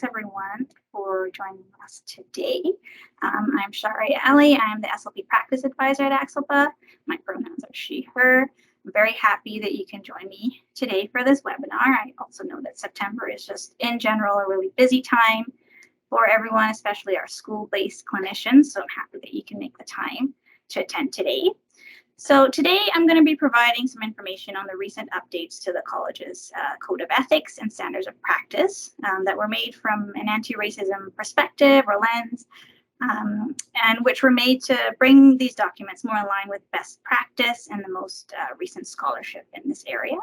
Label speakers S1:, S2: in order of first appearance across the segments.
S1: thanks everyone for joining us today. I'm Sharia Ali. I'm the SLP Practice Advisor at ACSLPA. My pronouns are she, her. I'm very happy that you can join me today for this webinar. I also know that September is just in general a really busy time for everyone, especially our school-based clinicians. So I'm happy that you can make the time to attend today. So today I'm going to be providing some information on the recent updates to the college's Code of Ethics and Standards of Practice that were made from an anti-racism perspective or lens, and which were made to bring these documents more in line with best practice and the most recent scholarship in this area.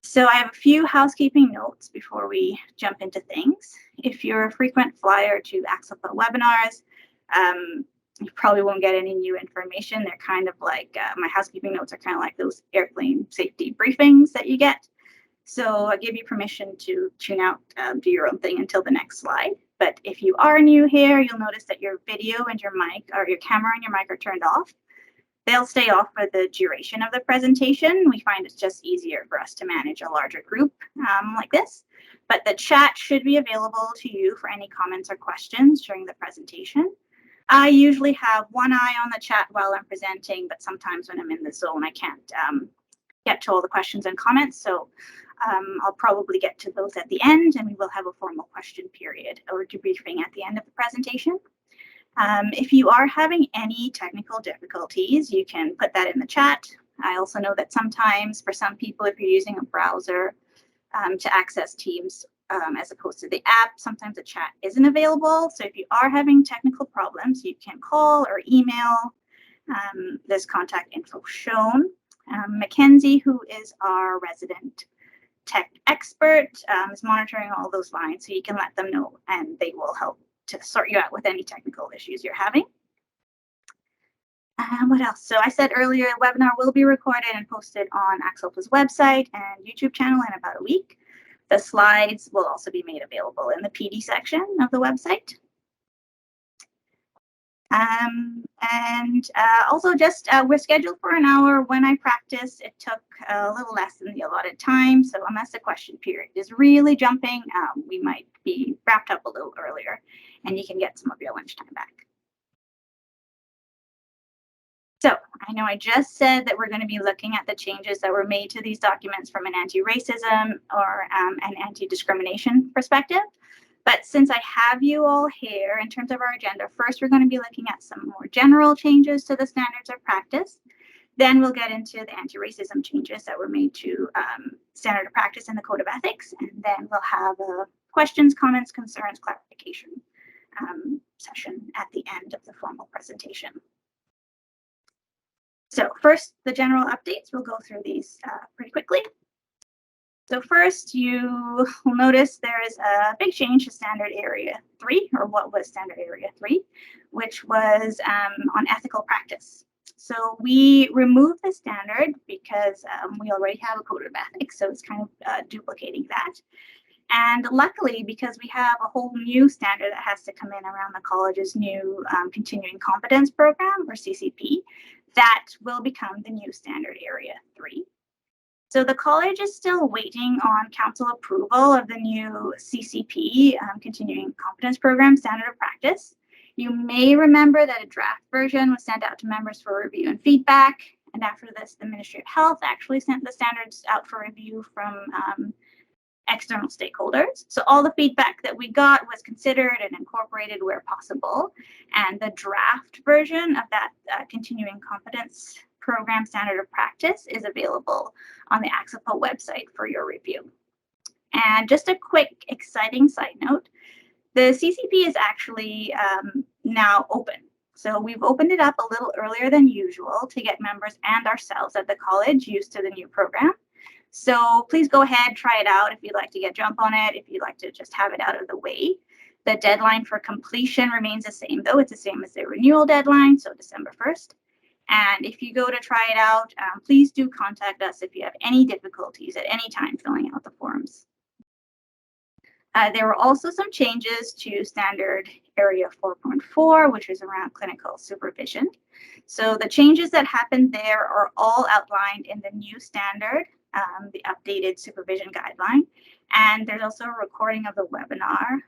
S1: So I have a few housekeeping notes before we jump into things. If you're a frequent flyer to ACSLPA webinars, you probably won't get any new information. They're kind of like, my housekeeping notes are kind of like those airplane safety briefings that you get. So I give you permission to tune out, do your own thing until the next slide. But if you are new here, you'll notice that your video and your mic, or your camera and your mic, are turned off. They'll stay off for the duration of the presentation. We find it's just easier for us to manage a larger group like this. But the chat should be available to you for any comments or questions during the presentation. I usually have one eye on the chat while I'm presenting, but sometimes when I'm in the zone, I can't get to all the questions and comments. So I'll probably get to those at the end, and we will have a formal question period or debriefing at the end of the presentation. If you are having any technical difficulties, you can put that in the chat. I also know that sometimes for some people, if you're using a browser to access Teams, as opposed to the app, sometimes the chat isn't available. So if you are having technical problems, you can call or email. There's contact info shown. Mackenzie, who is our resident tech expert, is monitoring all those lines, so you can let them know and they will help to sort you out with any technical issues you're having. What else? So I said earlier, the webinar will be recorded and posted on ACSLPA's website and YouTube channel in about a week. The slides will also be made available in the PD section of the website. Also just we're scheduled for an hour. When I practiced, it took a little less than the allotted time. So unless the question period is really jumping, we might be wrapped up a little earlier and you can get some of your lunchtime back. So I know I just said that we're going to be looking at the changes that were made to these documents from an anti-racism or an anti-discrimination perspective. But since I have you all here, in terms of our agenda, first we're going to be looking at some more general changes to the standards of practice. Then we'll get into the anti-racism changes that were made to standard of practice in the Code of Ethics. And then we'll have a questions, comments, concerns, clarification session at the end of the formal presentation. So first, the general updates. We'll go through these pretty quickly. So first, you will notice there is a big change to Standard Area 3, or what was Standard Area 3, which was on ethical practice. So we removed the standard because we already have a Code of Ethics, so it's kind of duplicating that. And luckily, because we have a whole new standard that has to come in around the college's new Continuing Competence Program, or CCP, that will become the new Standard Area 3. So the college is still waiting on council approval of the new CCP, Continuing Competence Program Standard of Practice. You may remember that a draft version was sent out to members for review and feedback. And after this, the Ministry of Health actually sent the standards out for review from external stakeholders. So all the feedback that we got was considered and incorporated where possible. And the draft version of that Continuing Competence Program Standard of Practice is available on the ACSLPA website for your review. And just a quick exciting side note, the CCP is actually now open. So we've opened it up a little earlier than usual to get members and ourselves at the college used to the new program. So please go ahead, try it out if you'd like to get jump on it, if you'd like to just have it out of the way. The deadline for completion remains the same, though. It's the same as the renewal deadline, so December 1st. And if you go to try it out, please do contact us if you have any difficulties at any time filling out the forms. There were also some changes to Standard Area 4.4, which is around clinical supervision. So the changes that happened there are all outlined in the new standard, the updated supervision guideline. And there's also a recording of the webinar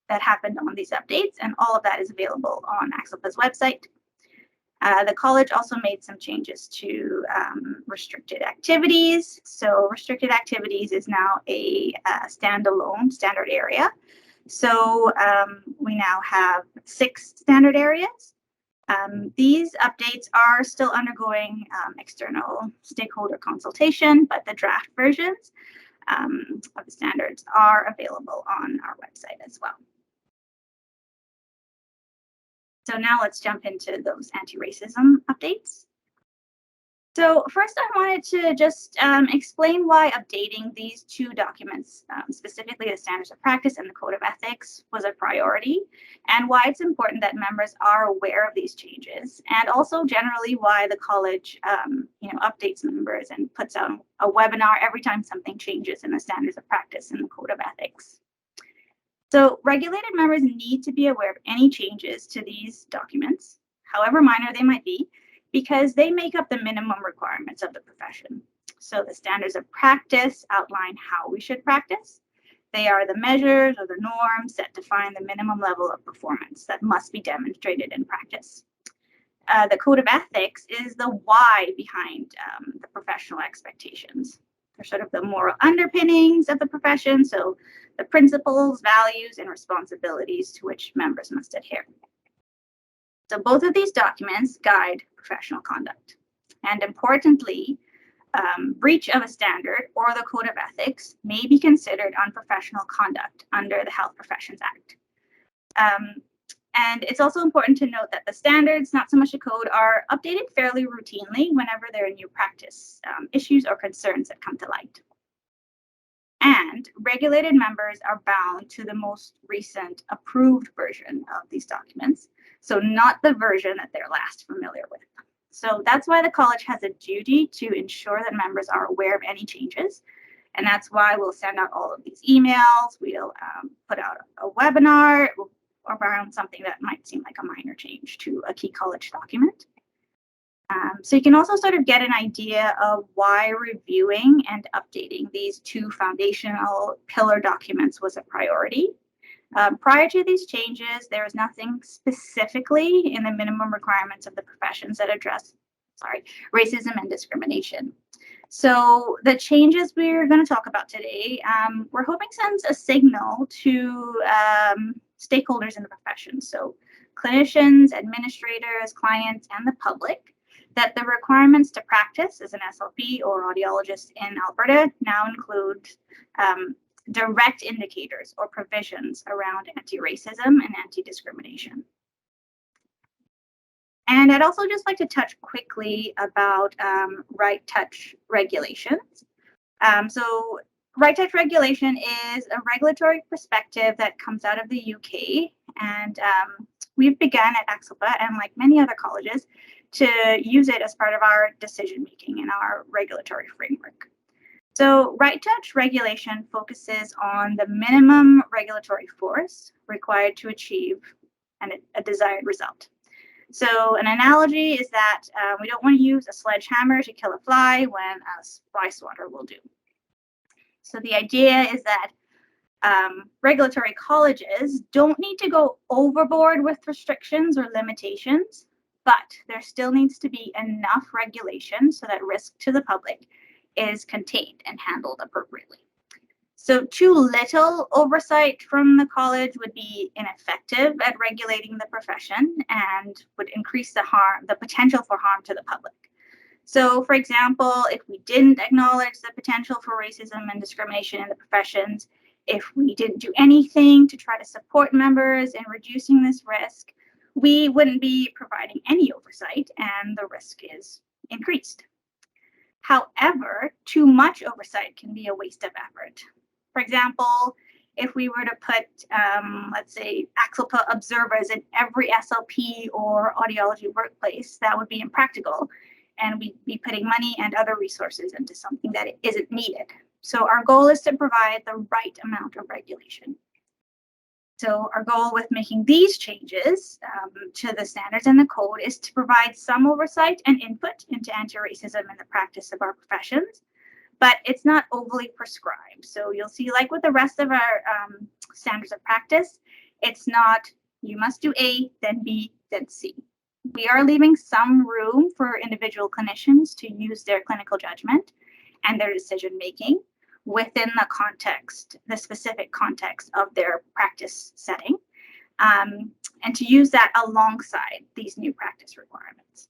S1: that happened on these updates, and all of that is available on ACSLPA's website. The college also made some changes to restricted activities. So restricted activities is now a standalone standard area. So we now have 6 standard areas. These updates are still undergoing external stakeholder consultation, but the draft versions of the standards are available on our website as well. So now let's jump into those anti-racism updates. So first I wanted to just explain why updating these 2 documents, specifically the Standards of Practice and the Code of Ethics, was a priority, and why it's important that members are aware of these changes, and also generally why the college updates members and puts out a webinar every time something changes in the Standards of Practice and the Code of Ethics. So regulated members need to be aware of any changes to these documents, however minor they might be, because they make up the minimum requirements of the profession. So the standards of practice outline how we should practice. They are the measures or the norms that define the minimum level of performance that must be demonstrated in practice. The Code of Ethics is the why behind the professional expectations. They're sort of the moral underpinnings of the profession, so the principles, values, and responsibilities to which members must adhere. So both of these documents guide professional conduct. And importantly, breach of a standard or the Code of Ethics may be considered unprofessional conduct under the Health Professions Act. And it's also important to note that the standards, not so much the code, are updated fairly routinely whenever there are new practice issues or concerns that come to light. And regulated members are bound to the most recent approved version of these documents, so not the version that they're last familiar with. So that's why the college has a duty to ensure that members are aware of any changes. And that's why we'll send out all of these emails. We'll put out a webinar around something that might seem like a minor change to a key college document. So you can also sort of get an idea of why reviewing and updating these 2 foundational pillar documents was a priority. Prior to these changes, there was nothing specifically in the minimum requirements of the professions that address racism and discrimination. So the changes we're going to talk about today, we're hoping sends a signal to stakeholders in the profession, so clinicians, administrators, clients, and the public, that the requirements to practice as an SLP or audiologist in Alberta now include direct indicators or provisions around anti-racism and anti-discrimination. And I'd also just like to touch quickly about right touch regulations. So right touch regulation is a regulatory perspective that comes out of the UK, and we've begun at ACSLPA, and like many other colleges, to use it as part of our decision making in our regulatory framework. So right touch regulation focuses on the minimum regulatory force required to achieve a desired result. So an analogy is that we don't want to use a sledgehammer to kill a fly when a fly swatter will do. So the idea is that regulatory colleges don't need to go overboard with restrictions or limitations, but there still needs to be enough regulation so that risk to the public is contained and handled appropriately. So too little oversight from the college would be ineffective at regulating the profession and would increase the potential for harm to the public. So for example, if we didn't acknowledge the potential for racism and discrimination in the professions, if we didn't do anything to try to support members in reducing this risk, we wouldn't be providing any oversight and the risk is increased. However, too much oversight can be a waste of effort. For example, if we were to put, let's say, ACSLPA observers in every SLP or audiology workplace, that would be impractical, and we'd be putting money and other resources into something that isn't needed. So our goal is to provide the right amount of regulation. So our goal with making these changes to the standards and the code is to provide some oversight and input into anti-racism in the practice of our professions, but it's not overly prescribed. So you'll see, like with the rest of our standards of practice, it's not you must do A, then B, then C. We are leaving some room for individual clinicians to use their clinical judgment and their decision making within the context, the specific context of their practice setting, and to use that alongside these new practice requirements.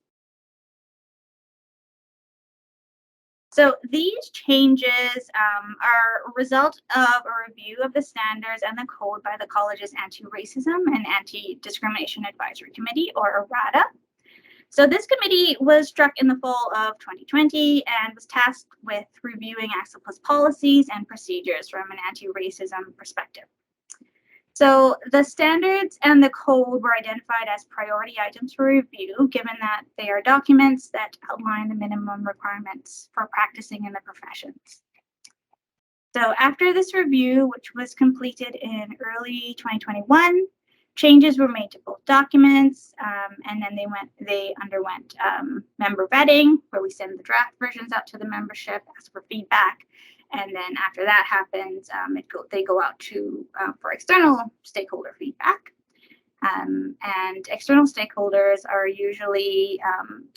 S1: So these changes are a result of a review of the standards and the code by the college's Anti-Racism and Anti-Discrimination Advisory Committee, or ARADA. So this committee was struck in the fall of 2020 and was tasked with reviewing ACSLPA's policies and procedures from an anti-racism perspective. So the standards and the code were identified as priority items for review, given that they are documents that outline the minimum requirements for practicing in the professions. So after this review, which was completed in early 2021, changes were made to both documents, and then they underwent member vetting, where we send the draft versions out to the membership, ask for feedback. And then after that happens, they go out to for external stakeholder feedback. And external stakeholders are usually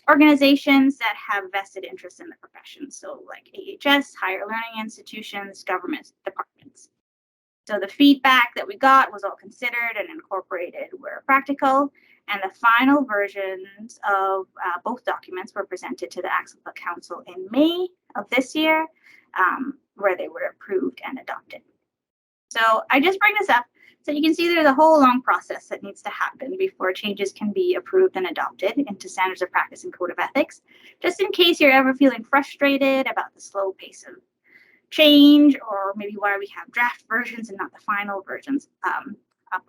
S1: organizations that have vested interest in the profession. So like AHS, higher learning institutions, government departments. So the feedback that we got was all considered and incorporated where practical. And the final versions of both documents were presented to the ACSLPA Council in May of this year, where they were approved and adopted. So I just bring this up so you can see there's a whole long process that needs to happen before changes can be approved and adopted into standards of practice and code of ethics, just in case you're ever feeling frustrated about the slow pace of change, or maybe why we have draft versions and not the final versions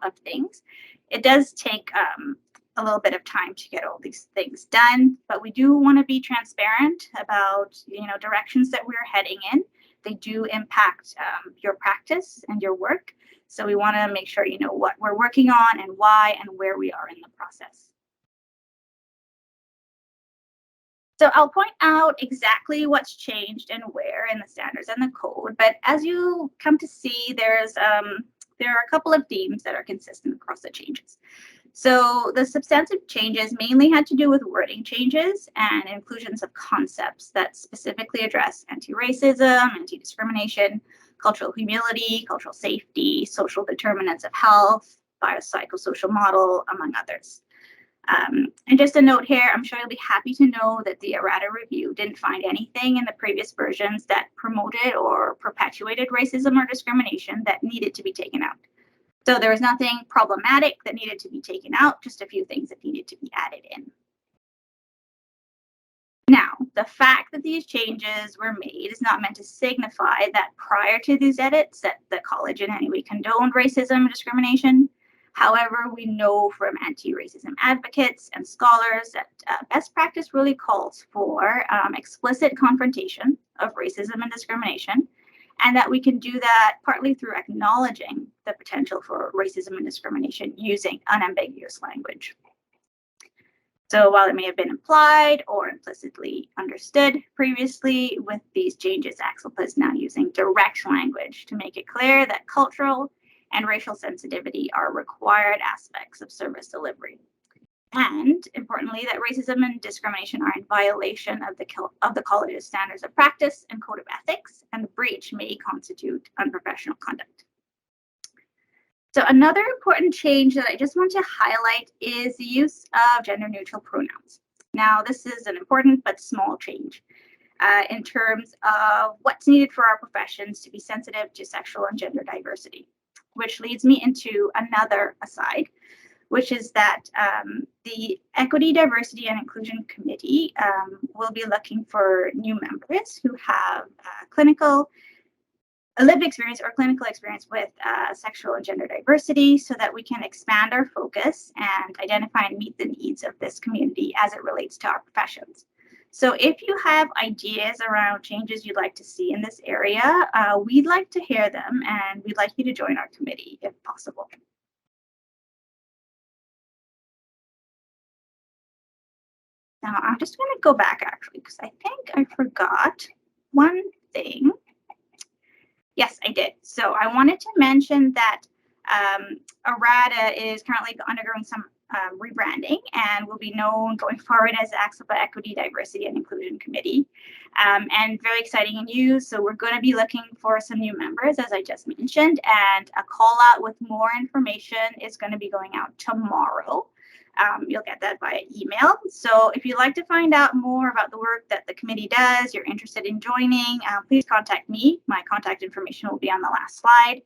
S1: of things. It does take a little bit of time to get all these things done, but we do want to be transparent about directions that we're heading in. They do impact your practice and your work. So we want to make sure you know what we're working on and why and where we are in the process. So I'll point out exactly what's changed and where in the standards and the code, but as you come to see, there are a couple of themes that are consistent across the changes. So the substantive changes mainly had to do with wording changes and inclusions of concepts that specifically address anti-racism, anti-discrimination, cultural humility, cultural safety, social determinants of health, biopsychosocial model, among others. And just a note here, I'm sure you'll be happy to know that the errata review didn't find anything in the previous versions that promoted or perpetuated racism or discrimination that needed to be taken out. So there was nothing problematic that needed to be taken out, just a few things that needed to be added in. Now, the fact that these changes were made is not meant to signify that prior to these edits that the college in any way condoned racism and discrimination. However, we know from anti-racism advocates and scholars that best practice really calls for explicit confrontation of racism and discrimination, and that we can do that partly through acknowledging the potential for racism and discrimination using unambiguous language. So while it may have been implied or implicitly understood previously, with these changes, ACSLPA is now using direct language to make it clear that cultural and racial sensitivity are required aspects of service delivery. And importantly, that racism and discrimination are in violation of the college's standards of practice and code of ethics, and the breach may constitute unprofessional conduct. So another important change that I just want to highlight is the use of gender-neutral pronouns. Now, this is an important but small change in terms of what's needed for our professions to be sensitive to sexual and gender diversity, which leads me into another aside, which is that the Equity, Diversity, and Inclusion Committee will be looking for new members who have lived experience or clinical experience with sexual and gender diversity, so that we can expand our focus and identify and meet the needs of this community as it relates to our professions. So if you have ideas around changes you'd like to see in this area, we'd like to hear them, and we'd like you to join our committee if possible. Now, I'm just going to go back actually, because I think I forgot one thing. Yes, I did. So I wanted to mention that ARADA is currently undergoing some rebranding and will be known going forward as the ACSLPA Equity, Diversity, and Inclusion Committee. And very exciting news. So we're going to be looking for some new members, as I just mentioned, and a call out with more information is going to be going out tomorrow. You'll get that via email. So if you'd like to find out more about the work that the committee does, you're interested in joining, please contact me. My contact information will be on the last slide.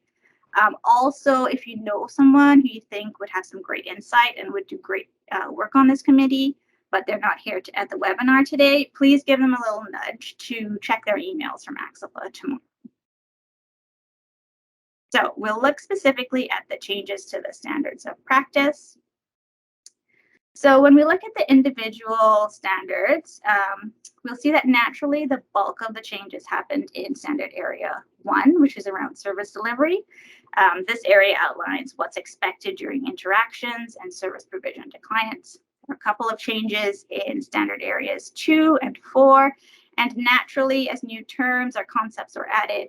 S1: Also, if you know someone who you think would have some great insight and would do great work on this committee, but they're not here at the webinar today, please give them a little nudge to check their emails from ACSLPA tomorrow. So we'll look specifically at the changes to the standards of practice. So when we look at the individual standards, we'll see that naturally the bulk of the changes happened in standard area 1, which is around service delivery. This area outlines what's expected during interactions and service provision to clients. There are a couple of changes in standard areas 2 and 4, and naturally, as new terms or concepts are added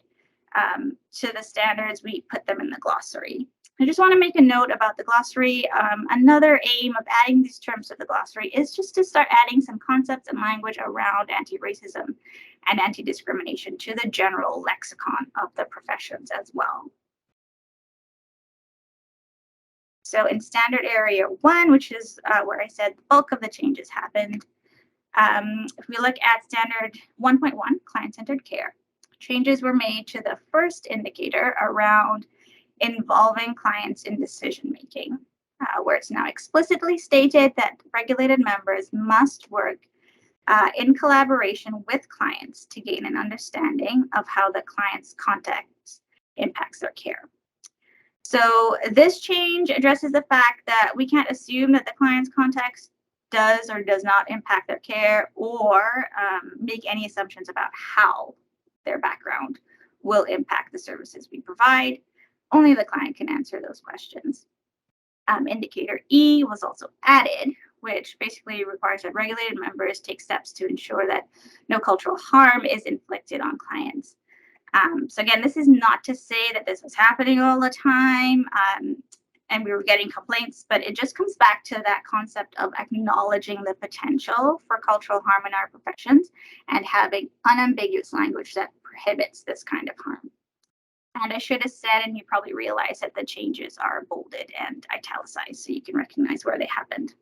S1: to the standards, we put them in the glossary. I just want to make a note about the glossary. Another aim of adding these terms to the glossary is just to start adding some concepts and language around anti-racism and anti-discrimination to the general lexicon of the professions as well. So in standard area 1, which is where I said the bulk of the changes happened, if we look at standard 1.1, client-centered care, changes were made to the first indicator around involving clients in decision-making, where it's now explicitly stated that regulated members must work in collaboration with clients to gain an understanding of how the client's context impacts their care. So this change addresses the fact that we can't assume that the client's context does or does not impact their care, or make any assumptions about how their background will impact the services we provide. Only the client can answer those questions. Indicator E was also added, which basically requires that regulated members take steps to ensure that no cultural harm is inflicted on clients. So again, this is not to say that this was happening all the time and we were getting complaints, but it just comes back to that concept of acknowledging the potential for cultural harm in our professions and having unambiguous language that prohibits this kind of harm. And I should have said, and you probably realize that the changes are bolded and italicized so you can recognize where they happened.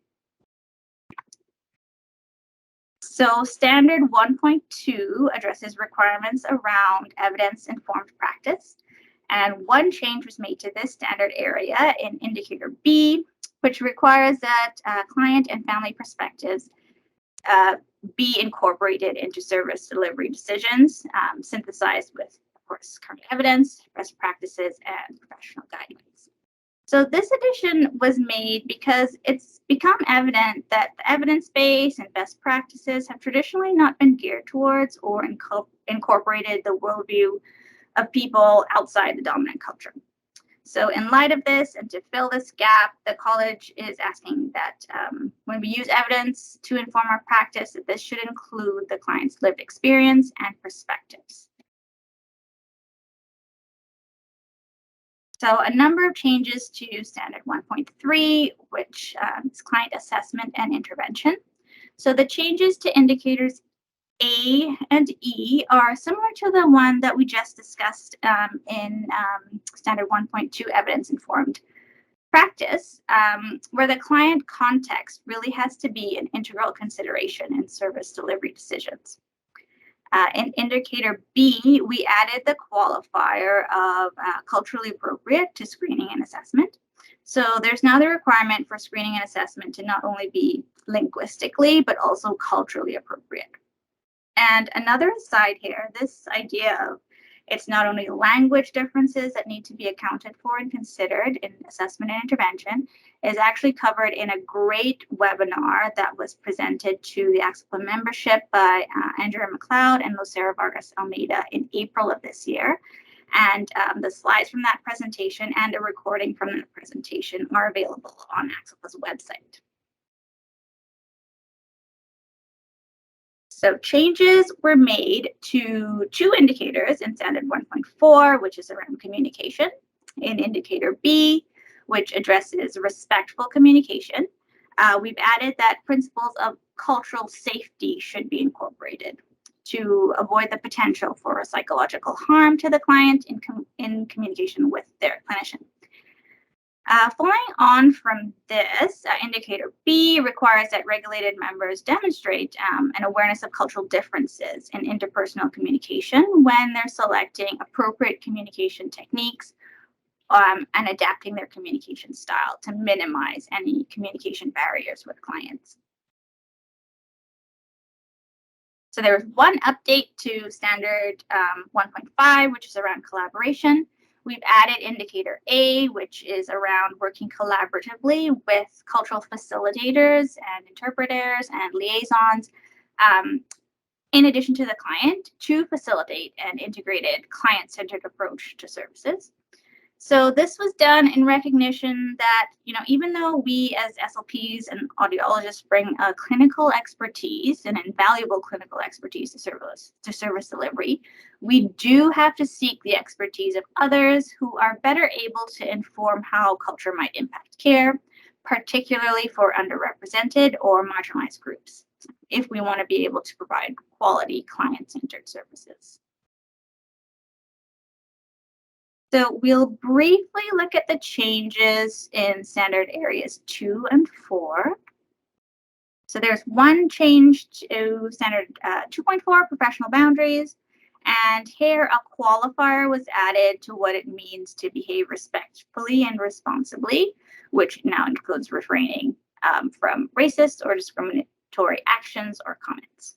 S1: So standard 1.2 addresses requirements around evidence-informed practice. And one change was made to this standard area in indicator B, which requires that client and family perspectives be incorporated into service delivery decisions, synthesized with, of course, current evidence, best practices, and professional guidelines. So this addition was made because it's become evident that the evidence base and best practices have traditionally not been geared towards or incorporated the worldview of people outside the dominant culture. So in light of this, and to fill this gap, the college is asking that when we use evidence to inform our practice, that this should include the client's lived experience and perspectives. So a number of changes to standard 1.3, which is client assessment and intervention. So the changes to indicators A and E are similar to the one that we just discussed in standard 1.2 evidence-informed practice, where the client context really has to be an integral consideration in service delivery decisions. In indicator B, we added the qualifier of culturally appropriate to screening and assessment. So there's now the requirement for screening and assessment to not only be linguistically, but also culturally appropriate. And another aside here, this idea of it's not only language differences that need to be accounted for and considered in assessment and intervention is actually covered in a great webinar that was presented to the ACSLPA membership by Andrea McLeod and Lucera Vargas Almeida in April of this year. And the slides from that presentation and a recording from that presentation are available on ACSLPA's website. So changes were made to two indicators in Standard 1.4, which is around communication, in Indicator B, which addresses respectful communication. We've added that principles of cultural safety should be incorporated to avoid the potential for psychological harm to the client in communication with their clinician. Following on from this, Indicator B requires that regulated members demonstrate an awareness of cultural differences in interpersonal communication when they're selecting appropriate communication techniques and adapting their communication style to minimize any communication barriers with clients. So there was one update to Standard 1.5, which is around collaboration. We've added Indicator A, which is around working collaboratively with cultural facilitators and interpreters and liaisons, in addition to the client, to facilitate an integrated client-centered approach to services. So this was done in recognition that, even though we as SLPs and audiologists bring a clinical expertise and invaluable clinical expertise to service delivery, we do have to seek the expertise of others who are better able to inform how culture might impact care, particularly for underrepresented or marginalized groups, if we want to be able to provide quality client-centered services. So we'll briefly look at the changes in standard areas 2 and 4. So there's one change to standard 2.4, professional boundaries. And here a qualifier was added to what it means to behave respectfully and responsibly, which now includes refraining from racist or discriminatory actions or comments.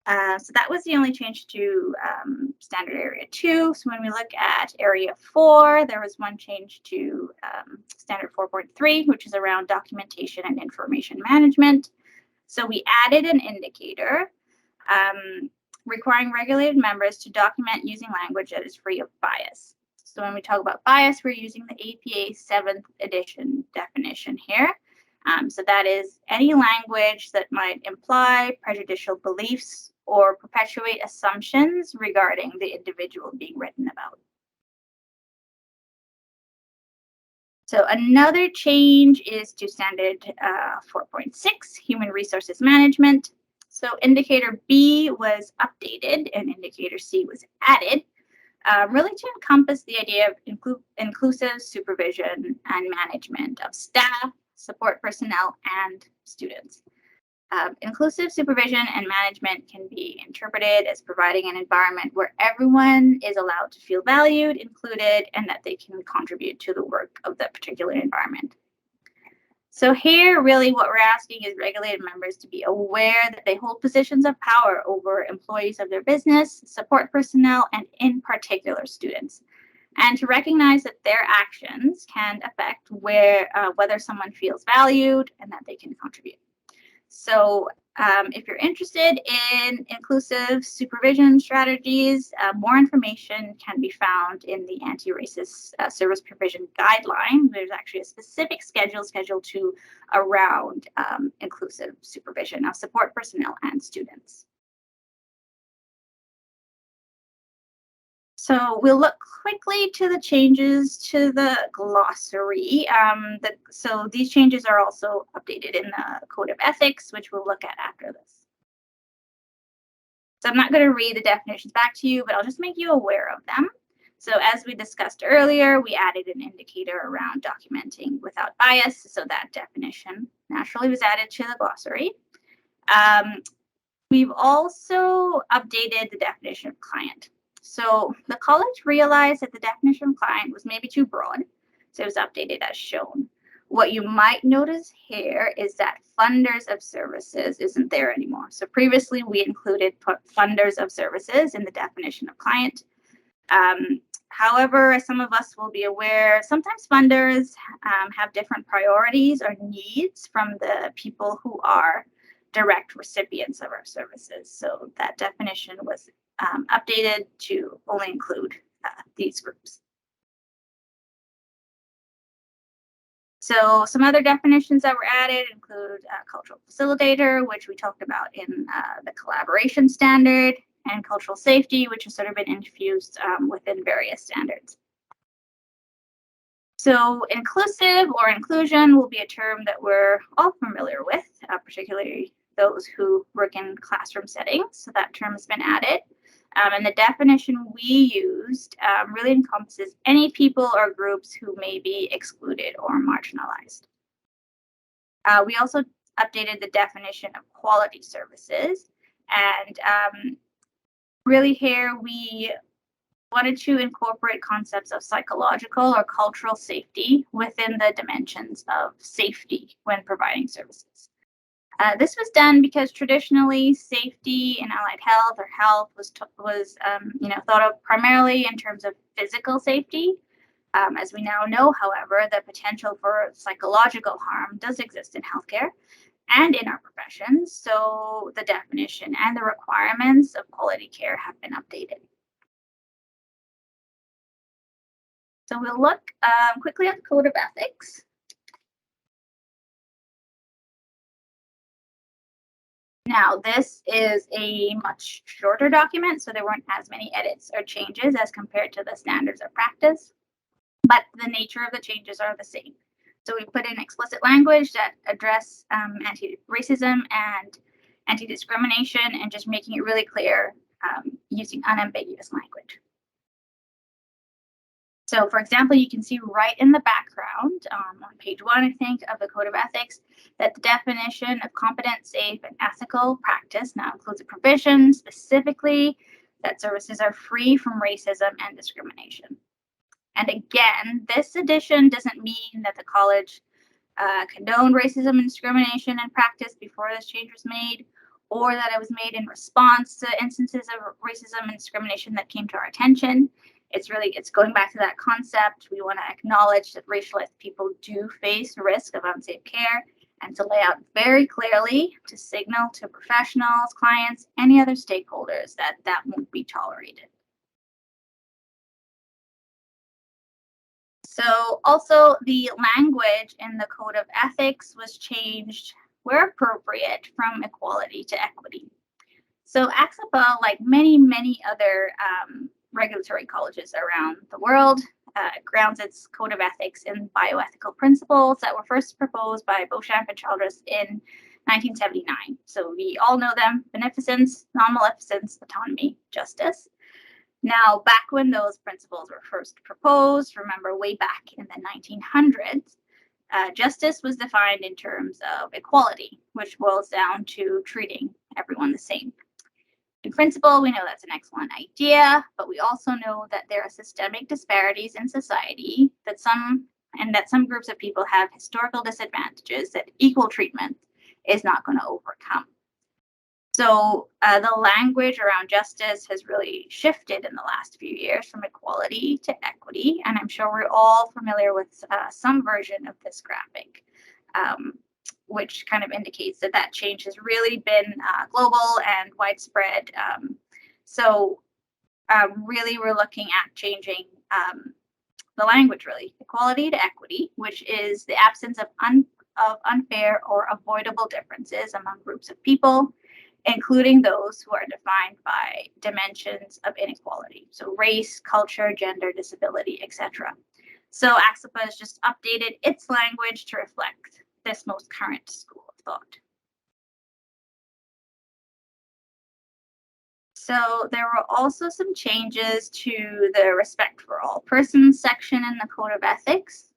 S1: So that was the only change to standard area 2. So when we look at area 4, there was one change to standard 4.3, which is around documentation and information management. So we added an indicator requiring regulated members to document using language that is free of bias. So when we talk about bias, we're using the APA 7th edition definition here. So that is any language that might imply prejudicial beliefs or perpetuate assumptions regarding the individual being written about. So another change is to standard 4.6, human resources management. So indicator B was updated and indicator C was added, really to encompass the idea of inclusive supervision and management of staff, support personnel, and students. Inclusive supervision and management can be interpreted as providing an environment where everyone is allowed to feel valued, included, and that they can contribute to the work of that particular environment. So here, really what we're asking is regulated members to be aware that they hold positions of power over employees of their business, support personnel, and in particular students, and to recognize that their actions can affect whether someone feels valued and that they can contribute. So if you're interested in inclusive supervision strategies, more information can be found in the Anti-Racist Service Provision Guideline. There's actually a specific Schedule 2 around inclusive supervision of support personnel and students. So we'll look quickly to the changes to the glossary. So these changes are also updated in the Code of Ethics, which we'll look at after this. So I'm not going to read the definitions back to you, but I'll just make you aware of them. So as we discussed earlier, we added an indicator around documenting without bias. So that definition naturally was added to the glossary. We've also updated the definition of client. So the college realized that the definition of client was maybe too broad, so it was updated as shown. What you might notice here is that funders of services isn't there anymore. So previously we included funders of services in the definition of client. However, as some of us will be aware, sometimes funders have different priorities or needs from the people who are direct recipients of our services. So that definition was updated to only include these groups. So some other definitions that were added include cultural facilitator, which we talked about in the collaboration standard, and cultural safety, which has sort of been infused within various standards. So inclusive or inclusion will be a term that we're all familiar with, particularly those who work in classroom settings. So that term has been added. And the definition we used really encompasses any people or groups who may be excluded or marginalized. We also updated the definition of quality services. And really here we wanted to incorporate concepts of psychological or cultural safety within the dimensions of safety when providing services. This was done because traditionally safety in allied health or health was thought of primarily in terms of physical safety. As we now know, however, the potential for psychological harm does exist in healthcare and in our professions, so the definition and the requirements of quality care have been updated. So we'll look quickly at the Code of Ethics. Now, this is a much shorter document, so there weren't as many edits or changes as compared to the standards of practice, but the nature of the changes are the same. So we put in explicit language that address anti-racism and anti-discrimination and just making it really clear using unambiguous language. So, for example, you can see right in the background on page 1, I think, of the Code of Ethics, that the definition of competent, safe, and ethical practice now includes a provision specifically that services are free from racism and discrimination. And again, this addition doesn't mean that the college condoned racism and discrimination in practice before this change was made, or that it was made in response to instances of racism and discrimination that came to our attention. It's going back to that concept. We want to acknowledge that racialized people do face risk of unsafe care, and to lay out very clearly to signal to professionals, clients, any other stakeholders that that won't be tolerated. So also the language in the Code of Ethics was changed where appropriate from equality to equity. So ACSLPA, like many other regulatory colleges around the world, grounds its Code of Ethics in bioethical principles that were first proposed by Beauchamp and Childress in 1979. So we all know them: beneficence, non-maleficence, autonomy, justice. Now, back when those principles were first proposed, remember way back in the 1900s, justice was defined in terms of equality, which boils down to treating everyone the same. In principle, we know that's an excellent idea, but we also know that there are systemic disparities in society that some groups of people have historical disadvantages that equal treatment is not going to overcome. So the language around justice has really shifted in the last few years from equality to equity, and I'm sure we're all familiar with some version of this graphic, which kind of indicates that that change has really been global and widespread. Really we're looking at changing the language, really, equality to equity, which is the absence of unfair or avoidable differences among groups of people, including those who are defined by dimensions of inequality. So race, culture, gender, disability, etc. So ACSLPA has just updated its language to reflect this most current school of thought. So there were also some changes to the respect for all persons section in the Code of Ethics.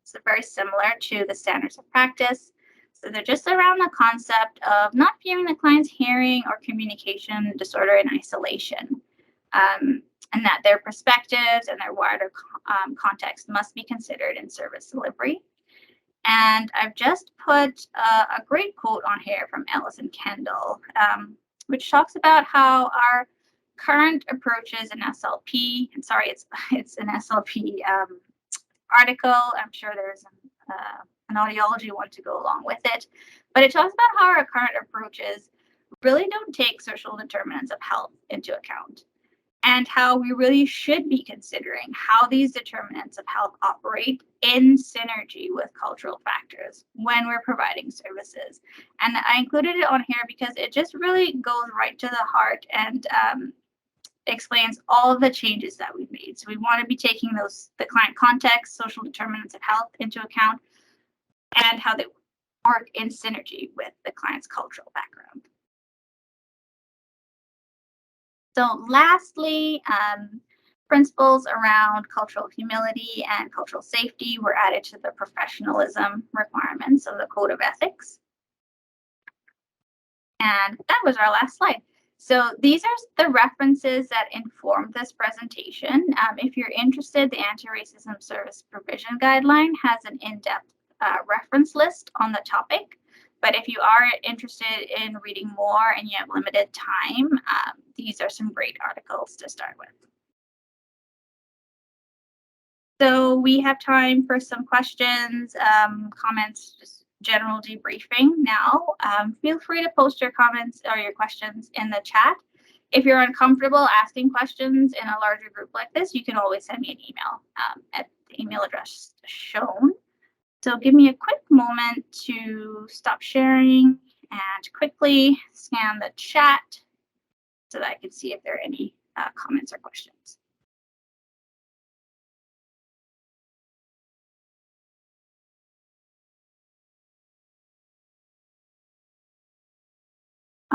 S1: So very similar to the standards of practice. So they're just around the concept of not viewing the client's hearing or communication disorder in isolation, and that their perspectives and their wider context must be considered in service delivery. And I've just put a great quote on here from Ellison Kendall, which talks about how our current approaches in SLP, and sorry, it's an SLP article. I'm sure there's an audiology one to go along with it, but it talks about how our current approaches really don't take social determinants of health into account. and how we really should be considering how these determinants of health operate in synergy with cultural factors when we're providing services. And I included it on here because it just really goes right to the heart and explains all of the changes that we've made. So we want to be taking the client context, social determinants of health into account, and how they work in synergy with the client's cultural background. So lastly, principles around cultural humility and cultural safety were added to the professionalism requirements of the Code of Ethics. And that was our last slide. So these are the references that informed this presentation. If you're interested, the Anti-Racism Service Provision Guideline has an in-depth reference list on the topic. But if you are interested in reading more and you have limited time, these are some great articles to start with. So we have time for some questions, comments, just general debriefing now. Feel free to post your comments or your questions in the chat. If you're uncomfortable asking questions in a larger group like this, you can always send me an email at the email address shown. So give me a quick moment to stop sharing and quickly scan the chat so that I can see if there are any comments or questions.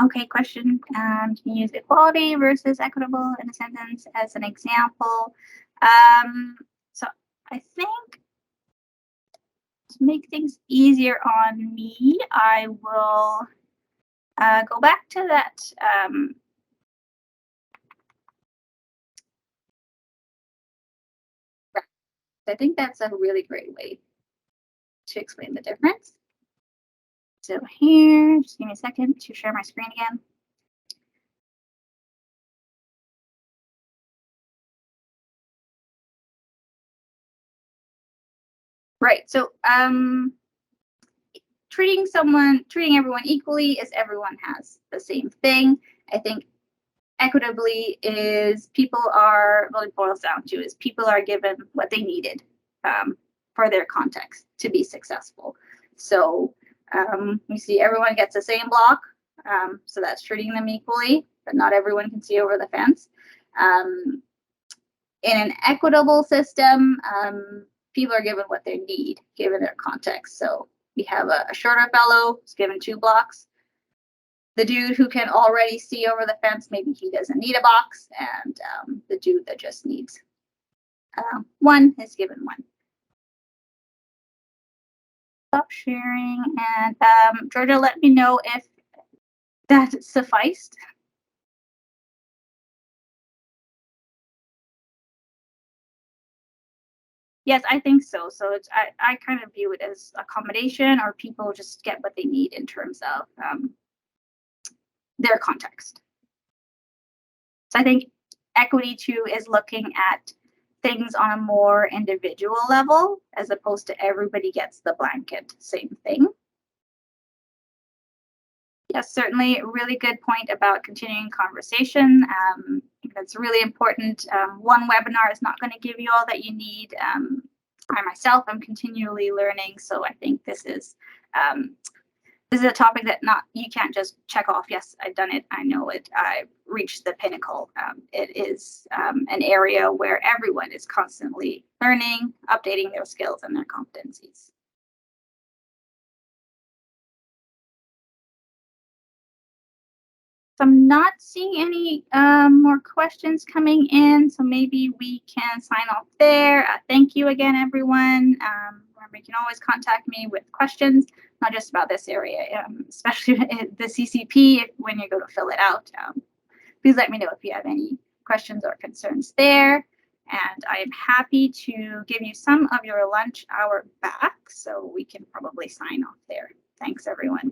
S1: Okay, question. Can you use equality versus equitable in a sentence as an example? So I think to make things easier on me, I will go back to that. I think that's a really great way to explain the difference. So here, just give me a second to share my screen again. Right, so treating everyone equally is everyone has the same thing. I think equitably is what it boils down to is people are given what they needed for their context to be successful. So we see everyone gets the same block, so that's treating them equally, but not everyone can see over the fence. In an equitable system, people are given what they need, given their context. So we have a shorter fellow who's given 2 blocks. The dude who can already see over the fence, maybe he doesn't need a box, and the dude that just needs 1 is given 1. Stop sharing, and Georgia, let me know if that sufficed. Yes, I think so. So it's I kind of view it as a combination, or people just get what they need in terms of their context. So I think equity too is looking at things on a more individual level as opposed to everybody gets the blanket same thing. Yes, certainly a really good point about continuing conversation. That's really important. One webinar is not going to give you all that you need. I myself am continually learning, so I think this is a topic that you can't just check off. Yes, I've done it. I know it. I've reached the pinnacle. It is an area where everyone is constantly learning, updating their skills and their competencies. So I'm not seeing any more questions coming in, so maybe we can sign off there. Thank you again, everyone. Remember, you can always contact me with questions, not just about this area, especially the CCP when you go to fill it out. Please let me know if you have any questions or concerns there. And I am happy to give you some of your lunch hour back, so we can probably sign off there. Thanks, everyone.